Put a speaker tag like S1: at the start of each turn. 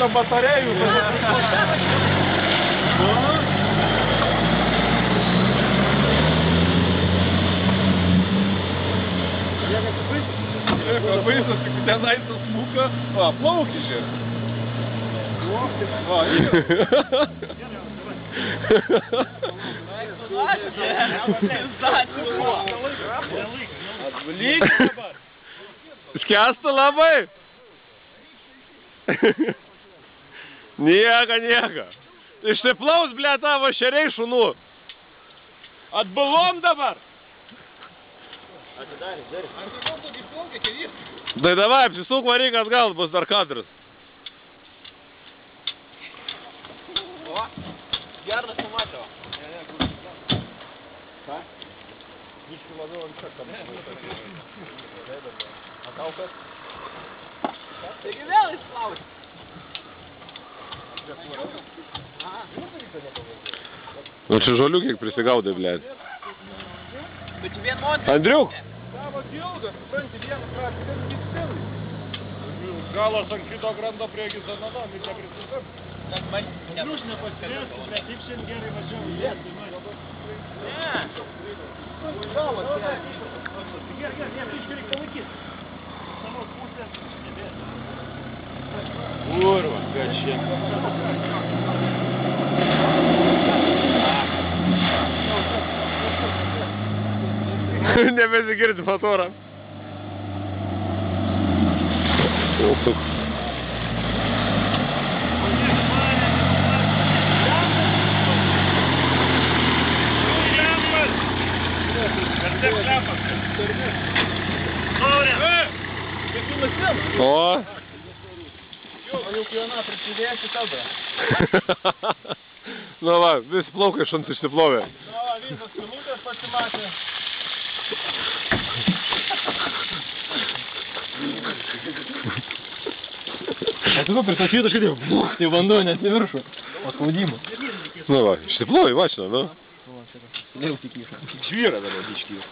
S1: 100 батарею. Vaizdas, tik tenai susmuka. Va, plauki čia. Va, Atvalyk dabar.
S2: Skęsta labai. Nieka. Išsiplaus, ble, tavo šeriai šunų.
S1: Atbalom dabar.
S2: Tai davai, apsisuk varyk atgal, bus dar kadras.
S1: O, geras pamatė. Ką? Iški labiau ant čia, kad Ataukas? Taigi vėl išplauti.
S2: Nu čia žolių kiek prisigaudai, blėt.
S1: Bet čia vien moteris.
S2: Andriuk!
S1: Tavo ilgas, supranti, vienas ratas, kas kitas. Galas ant kito grando priekis zanadom, ir čia prisisip. Jūs nepasirėsite, bet tik šiandien gerai važiavau. Ne. Galas, gerai, išgerik palaikyti. Savo pusę. Kurva, kad šiandien.
S2: Nebesigirdi motorą. Suk. O?
S1: Man jau pjona prisidėsi tada.
S2: Nu va, visi plaukai šuns išsiplovė.
S1: Nu va, visas pilutės pasimatė.
S3: O tu pristatytų šitai, tai vanduo net į viršų. Paspaudimą.
S2: Nu va, išsiplovė mašiną, nu.
S3: Vėl tik įšą.
S1: Žvyra dar diškiai.